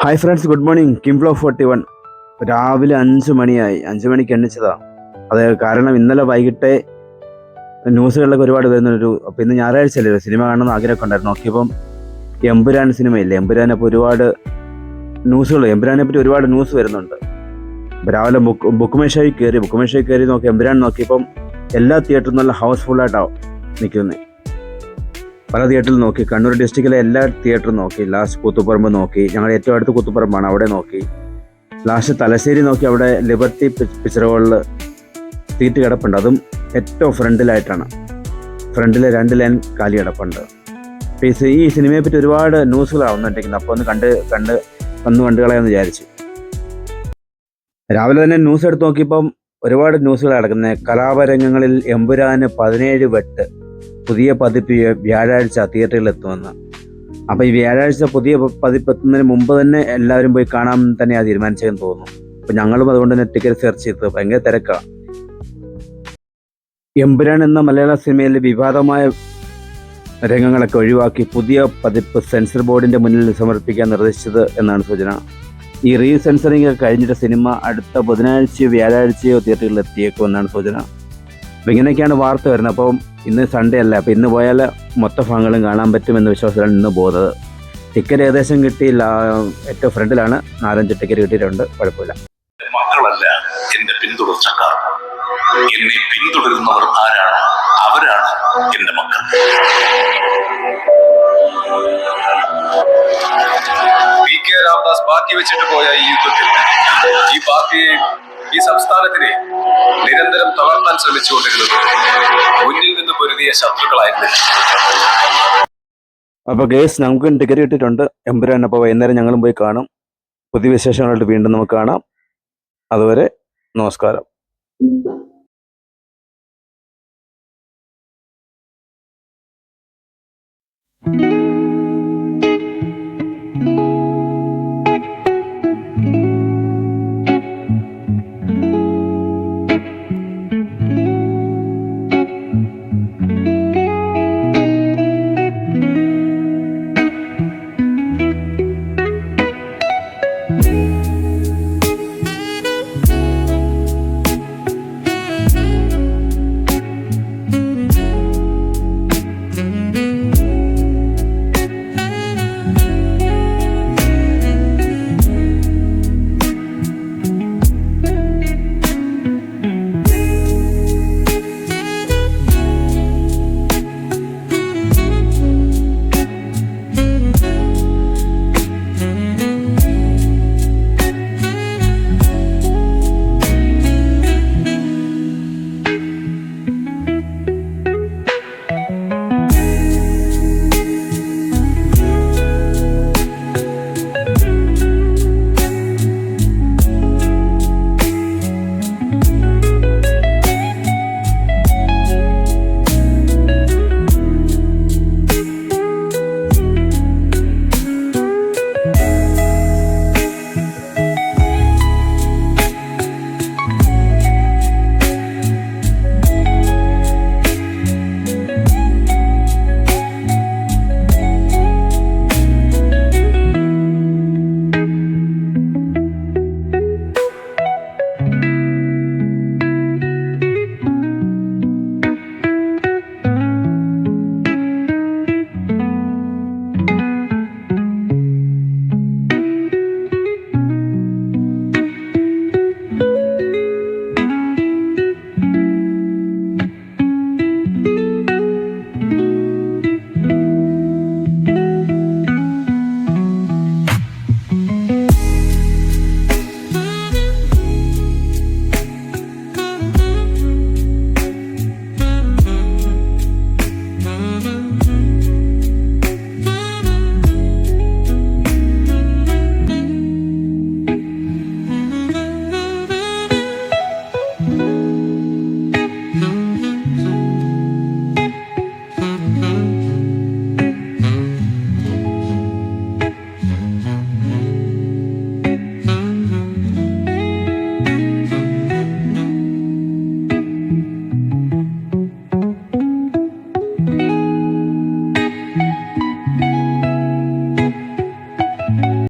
Hi friends, good morning. കിംബ്ലോ 41 രാവിലെ 5 മണിയായി. 5 മണിക്ക് എണ്ണിച്ചതാ. അത് കാരണം ഇന്നലെ വൈകിട്ട് ന്യൂസുകളിലൊക്കെ ഒരുപാട് വരുന്നൊരു, അപ്പോൾ ഇന്ന് ഞായറാഴ്ച അല്ലേ, സിനിമ കാണണമെന്ന് ആഗ്രഹമൊക്കെ ഉണ്ടായിരുന്നു. നോക്കിയപ്പം എമ്പുരാൻ സിനിമയില്ലേ, എമ്പുരാനപ്പോൾ ഒരുപാട് ന്യൂസുകൾ, എമ്പുരാനെ പറ്റി ഒരുപാട് ന്യൂസ് വരുന്നുണ്ട്. അപ്പോൾ രാവിലെ ബുക്ക് മൈ ഷോയിൽ കയറി നോക്കി എമ്പുരാൻ നോക്കിയപ്പം എല്ലാ തിയേറ്ററും നല്ല ഹൗസ്ഫുള്ളായിട്ടാവും നിൽക്കുന്നത്. പല തിയേറ്ററിൽ നോക്കി, കണ്ണൂർ ഡിസ്ട്രിക്റ്റിലെ എല്ലാ തിയേറ്ററും നോക്കി. ലാസ്റ്റ് കൂത്തുപറമ്പ് നോക്കി, ഞങ്ങളുടെ ഏറ്റവും അടുത്ത് കൂത്തുപറമ്പാണ്, അവിടെ നോക്കി. ലാസ്റ്റ് തലശ്ശേരി നോക്കി, അവിടെ ലിബർട്ടി പിക്ചർ ഹോളിൽ സീറ്റ് കിടപ്പുണ്ട്. അതും ഏറ്റവും ഫ്രണ്ടിലായിട്ടാണ്, ഫ്രണ്ടിലെ 2 ലൈൻ കാലി കിടപ്പുണ്ട്. ഈ സിനിമയെ പറ്റി ഒരുപാട് ന്യൂസുകളാവുന്നുണ്ടെങ്കിൽ അപ്പോൾ ഒന്ന് കണ്ടു കളയാമെന്ന് വിചാരിച്ചു. രാവിലെ തന്നെ ന്യൂസ് എടുത്ത് നോക്കിയപ്പം ഒരുപാട് ന്യൂസുകൾ കിടക്കുന്നത്. കലാപരംഗങ്ങളിൽ എമ്പുരാന് 17 വെട്ട്, പുതിയ പതിപ്പ് വ്യാഴാഴ്ച തിയേറ്ററിൽ എത്തുമെന്ന്. അപ്പോൾ ഈ വ്യാഴാഴ്ച പുതിയ പതിപ്പ് എത്തുന്നതിന് മുമ്പ് തന്നെ എല്ലാവരും പോയി കാണാൻ തന്നെയാണ് തീരുമാനിച്ചതെന്ന് തോന്നുന്നു. അപ്പോൾ ഞങ്ങളും അതുകൊണ്ട് തന്നെ ടിക്കറ്റ് സെർച്ച് ചെയ്ത് ഭയങ്കര തിരക്കാണ്. എമ്പുരാൻ എന്ന മലയാള സിനിമയിലെ വിവാദമായ രംഗങ്ങളൊക്കെ ഒഴിവാക്കി പുതിയ പതിപ്പ് സെൻസർ ബോർഡിൻ്റെ മുന്നിൽ സമർപ്പിക്കാൻ നിർദ്ദേശിച്ചത് എന്നാണ് സൂചന. ഈ റീ സെൻസറിങ് ഒക്കെ കഴിഞ്ഞിട്ട് സിനിമ അടുത്ത ബുധനാഴ്ചയോ വ്യാഴാഴ്ചയോ തിയേറ്ററിൽ എത്തിയേക്കുമെന്നാണ് സൂചന. അപ്പോൾ ഇങ്ങനെയൊക്കെയാണ് വാർത്ത വരുന്നത്. അപ്പം ഇന്ന് സൺഡേ അല്ല, അപ്പോൾ ഇന്ന് പോയാൽ മൊത്ത ഭാഗങ്ങളും കാണാൻ പറ്റുമെന്ന വിശ്വാസത്തിലാണ് ഇന്ന് പോകുന്നത്. ടിക്കറ്റ് ഏകദേശം കിട്ടിയില്ല, ഏറ്റവും ഫ്രണ്ടിലാണ്. 4-5 ടിക്കറ്റ് കിട്ടിയിട്ടുണ്ട്, കുഴപ്പമില്ല. മക്കളല്ല എന്റെ പിന്തുടർച്ചക്കാർ. എന്നെ പിന്തുടരുന്നവർ ആരാണ്? അവരാണ് എന്റെ മക്കൾ. പി കെ രാമദാസ് ബാക്കി വെച്ചിട്ട് പോയ ഈ യുദ്ധത്തിൽ ഈ പാർട്ടിയെ, ഈ സംസ്ഥാനത്തിനെ നിരന്തരം തളർത്താൻ ശ്രമിച്ചുകൊണ്ടിരുന്നത് മുന്നിൽ നിന്ന് പൊരുതിയ ശത്രുക്കളായിരുന്നില്ല. അപ്പോൾ ഗേസ്, നമുക്കും ടിക്കറ്റ് കിട്ടിയിട്ടുണ്ട് എമ്പുരാൻ. അപ്പോൾ വൈകുന്നേരം ഞങ്ങളും പോയി കാണും. പുതിയ വിശേഷങ്ങളായിട്ട് വീണ്ടും നമുക്ക് കാണാം. അതുവരെ നമസ്കാരം.